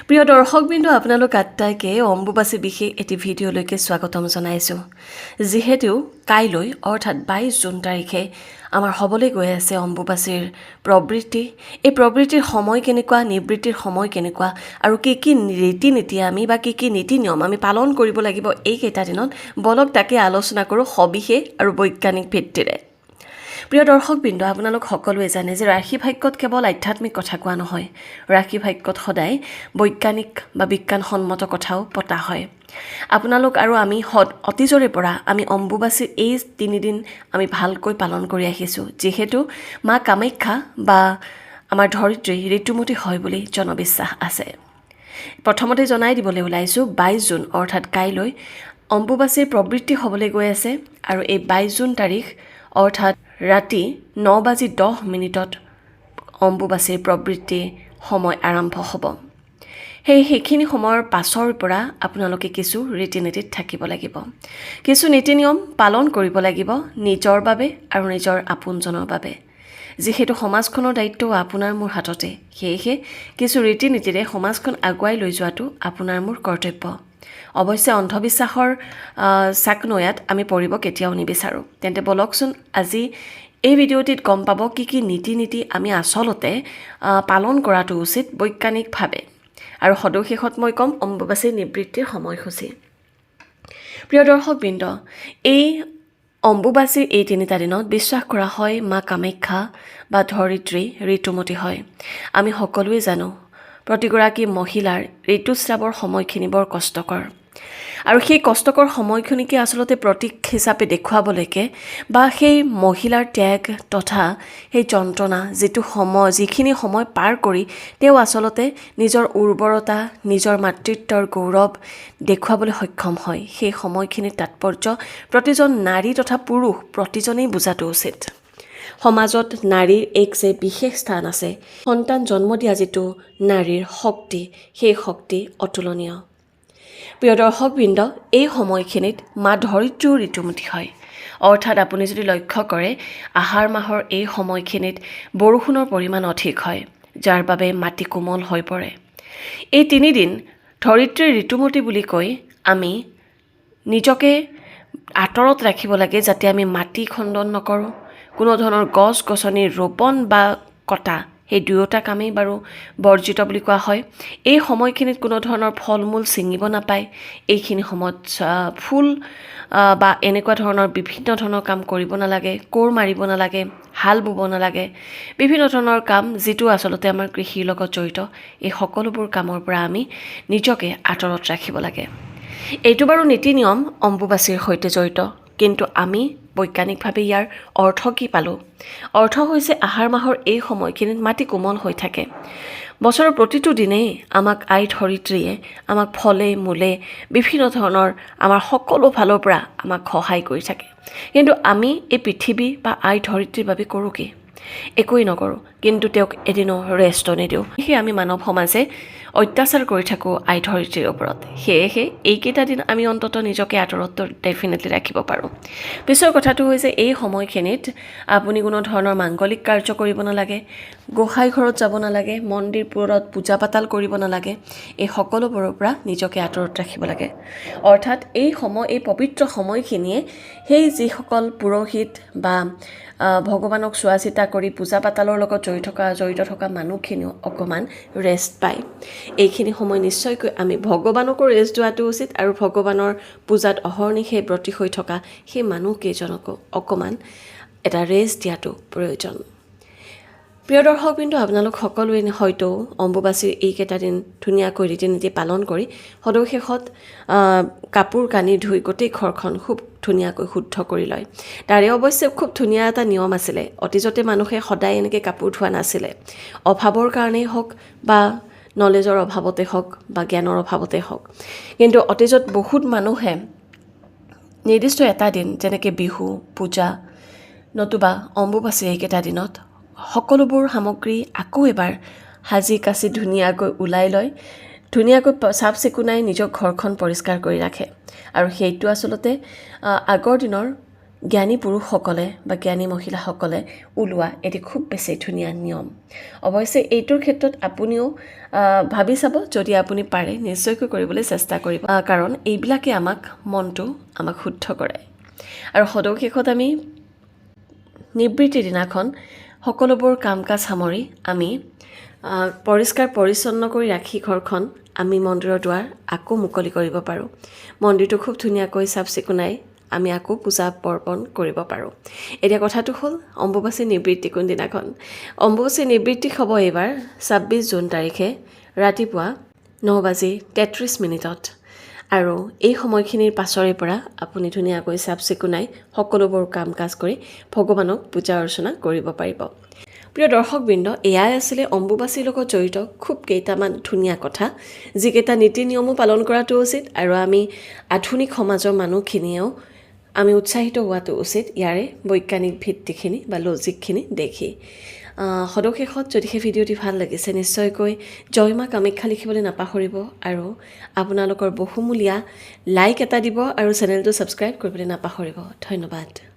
প্ৰিয় দৰ্শকবৃন্দ আপোনালোক আটাইকে অম্বুবাচী বিশেষ এটি ভিডিঅ'লৈকে স্বাগতম জনাইছোঁ যিহেতু কাইলৈ অৰ্থাৎ 22 জুন তাৰিখে আমাৰ হ'বলৈ গৈ আছে অম্বুবাচীৰ প্ৰবৃত্তি এই প্ৰবৃত্তিৰ সময় কেনেকুৱা নিবৃত্তিৰ সময় কেনেকুৱা আৰু কি কি ৰীতি নীতি আমি বা কি কি নীতি নিয়ম আমি পালন কৰিব লাগিব এইকেইটা দিনত বলক তাকে আলোচনা কৰোঁ সবিশেষ আৰু বৈজ্ঞানিক ভিত্তিৰে প্ৰিয় দৰ্শকবৃন্দ আপোনালোক সকলোৱে জানে যে ৰাশি ভাগ্যত কেৱল আধ্যাত্মিক কথা কোৱা নহয় ৰাশি ভাগ্যত সদায় বৈজ্ঞানিক বা বিজ্ঞানসন্মত কথাও পতা হয় আপোনালোক আৰু আমি অতীজৰে পৰা আমি অম্বুবাচীৰ এই 3 দিন আমি ভালকৈ পালন কৰি আহিছোঁ যিহেতু মা কামাখ্যা বা আমাৰ ধৰিত্ৰী ঋতুমতী হয় বুলি জনবিশ্বাস আছে প্ৰথমতে জনাই দিবলৈ ওলাইছোঁ 22 জুন অৰ্থাৎ কাইলৈ অম্বুবাচীৰ প্ৰবৃত্তি হ'বলৈ গৈ আছে আৰু এই 22 জুন তাৰিখ অৰ্থাৎ ৰাতি 9:10 অম্বুবাচীৰ প্ৰবৃত্তি সময় আৰম্ভ হ'ব সেইখিনি সময়ৰ পাছৰ পৰা আপোনালোকে কিছু ৰীতি নীতিত থাকিব লাগিব কিছু নীতি নিয়ম পালন কৰিব লাগিব নিজৰ বাবে আৰু নিজৰ আপোনজনৰ বাবে যিহেতু সমাজখনৰ দায়িত্ব আপোনাৰ মোৰ হাততে সেয়েহে কিছু ৰীতি নীতিৰে সমাজখন আগুৱাই লৈ যোৱাটো আপোনাৰ মোৰ কৰ্তব্য অৱশ্যে অন্ধবিশ্বাসৰ চাকনৈয়াত আমি পৰিব কেতিয়াও নিবিচাৰোঁ তেন্তে বলকচোন আজি এই ভিডিঅ'টিত গম পাব কি কি নীতি নীতি আমি আচলতে পালন কৰাটো উচিত বৈজ্ঞানিকভাৱে আৰু সদশেষত মই ক'ম অম্বুবাচী নিবৃত্তিৰ সময়সূচী প্ৰিয় দৰ্শকবৃন্দ এই অম্বুবাচীৰ এই 3টা দিনত বিশ্বাস কৰা হয় মা কামাখ্যা বা ধৰিত্ৰী ঋতুমতী হয় আমি সকলোৱে জানো প্ৰতিগৰাকী মহিলাৰ ঋতুস্ৰাৱৰ সময়খিনি বৰ কষ্টকৰ আৰু সেই কষ্টকৰ সময়খিনিকে আচলতে প্ৰতীক হিচাপে দেখুৱাবলৈকে বা সেই মহিলাৰ ত্যাগ তথা সেই যন্ত্ৰণা যিখিনি সময় পাৰ কৰি তেওঁ আচলতে নিজৰ উৰ্বৰতা নিজৰ মাতৃত্বৰ গৌৰৱ দেখুৱাবলৈ সক্ষম হয় সেই সময়খিনিৰ তাৎপৰ্য প্ৰতিজন নাৰী তথা পুৰুষ প্ৰতিজনেই বুজাটো উচিত সমাজত নাৰীৰ এক যে বিশেষ স্থান আছে সন্তান জন্ম দিয়া যিটো নাৰীৰ শক্তি সেই শক্তি অতুলনীয় প্ৰিয় দৰ্শকবৃন্দ এই সময়খিনিত মা ধৰিত্ৰীও ঋতুমতী হয় অৰ্থাৎ আপুনি যদি লক্ষ্য কৰে আহাৰ মাহৰ এই সময়খিনিত বৰষুণৰ পৰিমাণ অধিক হয় যাৰ বাবে মাটি কোমল হৈ পৰে এই 3 দিন ধৰিত্ৰীৰ ঋতুমতী বুলি কৈ আমি নিজকে আঁতৰত ৰাখিব লাগে যাতে আমি মাটি খণ্ডন নকৰোঁ কোনো ধৰণৰ গছ গছনি ৰোপণ বা কটা সেই দুয়োটা কামেই বাৰু বৰ্জিত বুলি কোৱা হয় এই সময়খিনিত কোনো ধৰণৰ ফল মূল ছিঙিব নাপায় এইখিনি সময়ত ফুল বা এনেকুৱা ধৰণৰ বিভিন্ন ধৰণৰ কাম কৰিব নালাগে কোৰ মাৰিব নালাগে হাল বুব নালাগে বিভিন্ন ধৰণৰ কাম যিটো আচলতে আমাৰ কৃষিৰ লগত জড়িত এই সকলোবোৰ কামৰ পৰা আমি নিজকে আঁতৰত ৰাখিব লাগে এইটো বাৰু নীতি নিয়ম অম্বুবাচীৰ সৈতে জড়িত কিন্তু আমি বৈজ্ঞানিকভাৱে ইয়াৰ অৰ্থ কি পালোঁ অৰ্থ হৈছে আহাৰ মাহৰ এই সময়খিনিত মাটি কোমল হৈ থাকে বছৰৰ প্ৰতিটো দিনেই আমাক আই ধৰিত্ৰীয়ে আমাক ফলে মূলে বিভিন্ন ধৰণৰ আমাৰ সকলো ফালৰ পৰা আমাক সহায় কৰি থাকে কিন্তু আমি এই পৃথিৱী বা আই ধৰিত্ৰীৰ বাবে কৰোঁ কি একোৱেই নকৰোঁ কিন্তু তেওঁক এদিনো ৰেষ্ট নিদিওঁ সেয়ে আমি মানৱ সমাজে অত্যাচাৰ কৰি থাকোঁ আই ধৰিত্ৰীৰ ওপৰত সেয়েহে এইকেইটা দিন আমি অন্ততঃ নিজকে আঁতৰত ডেফিনেটলি ৰাখিব পাৰোঁ পিছৰ কথাটো হৈছে এই সময়খিনিত আপুনি কোনো ধৰণৰ মাংগলিক কাৰ্য কৰিব নালাগে গোসাঁই ঘৰত যাব নালাগে মন্দিৰবোৰত পূজা পাতাল কৰিব নালাগে এই সকলোবোৰৰ পৰা নিজকে আঁতৰত ৰাখিব লাগে অৰ্থাৎ এই পবিত্ৰ সময়খিনিয়ে সেই যিসকল পুৰোহিত বা ভগৱানক চোৱা চিতা কৰি পূজা পাতালৰ লগত জড়িত থকা মানুহখিনিও অকণমান ৰেষ্ট পায় এইখিনি সময় নিশ্চয়কৈ আমি ভগৱানকো ৰেষ্ট দিয়াটো উচিত আৰু ভগৱানৰ পূজাত অহৰ্নিশে ব্ৰতী হৈ থকা সেই মানুহকেইজনকো অকণমান এটা ৰেষ্ট দিয়াটো প্ৰয়োজন প্ৰিয় দৰ্শকবৃন্দ আপোনালোক সকলোৱে হয়তো অম্বুবাচীৰ এইকেইটা দিন ধুনীয়াকৈ ৰীতি নীতি পালন কৰি সদশেষত কাপোৰ কানি ধুই গোটেই ঘৰখন খুব ধুনীয়াকৈ শুদ্ধ কৰি লয় তাৰে অৱশ্যে খুব ধুনীয়া এটা নিয়ম আছিলে অতীজতে মানুহে সদায় এনেকৈ কাপোৰ ধোৱা নাছিলে অভাৱৰ কাৰণেই হওক বা নলেজৰ অভাৱতে হওক বা জ্ঞানৰ অভাৱতে হওক কিন্তু অতীজত বহুত মানুহে নিৰ্দিষ্ট এটা দিন যেনেকৈ বিহু পূজা নতুবা অম্বুবাচী এইকেইটা দিনত সকলোবোৰ সামগ্ৰী আকৌ এবাৰ সাজি কাচি ধুনীয়াকৈ ওলাই লয় ধুনীয়াকৈ চাফ চিকুণাই নিজৰ ঘৰখন পৰিষ্কাৰ কৰি ৰাখে আৰু সেইটো আচলতে আগৰ দিনৰ জ্ঞানী পুৰুষসকলে বা জ্ঞানী মহিলাসকলে ওলোৱা এটি খুব বেছি ধুনীয়া নিয়ম। অৱশ্যে এইটোৰ ক্ষেত্ৰত আপুনিও ভাবি চাব, যদি আপুনি পাৰে নিশ্চয়কৈ কৰিবলৈ চেষ্টা কৰিব, কাৰণ এইবিলাকে মনটো আমাক শুদ্ধ কৰে। আৰু সদৌশেষত আমি নিবৃত্তিৰ দিনাখন সকলোবোৰ কাম কাজ সামৰি আমি পৰিষ্কাৰ পৰিচ্ছন্ন কৰি ৰাখি ঘৰখন আমি মন্দিৰৰ দুৱাৰ আকৌ মুকলি কৰিব পাৰোঁ। মন্দিৰটো খুব ধুনীয়াকৈ চাফ চিকুণাই আমি আকৌ পূজা পৰ্পণ কৰিব পাৰোঁ। এতিয়া কথাটো হ'ল অম্বুবাচী নিবৃত্তি কোনদিনাখন। অম্বুবাচী নিবৃত্তি হ'ব এইবাৰ 26 জুন তাৰিখে ৰাতিপুৱা 9:33 আৰু এই সময়খিনিৰ পাছৰে পৰা আপুনি ধুনীয়াকৈ চাফ চিকুণাই সকলোবোৰ কাম কাজ কৰি ভগৱানক পূজা অৰ্চনা কৰিব পাৰিব। প্ৰিয় দৰ্শকবৃন্দ, এয়াই আছিলে অম্বুবাচীৰ লগত জড়িত খুব কেইটামান ধুনীয়া কথা, যিকেইটা নীতি নিয়মো পালন কৰাটো উচিত আৰু আমি আধুনিক সমাজৰ মানুহখিনিয়েও আমি উৎসাহিত হোৱাটো উচিত ইয়াৰে বৈজ্ঞানিক ভিত্তিখিনি বা লজিকখিনি দেখি। সদৌশেষত যদি সেই ভিডিঅ'টি ভাল লাগিছে নিশ্চয়কৈ জয় মা কামাখ্যা লিখিবলৈ নাপাহৰিব আৰু আপোনালোকৰ বহুমূলীয়া লাইক এটা দিব আৰু চেনেলটো ছাবস্ক্ৰাইব কৰিবলৈ নাপাহৰিব। ধন্যবাদ।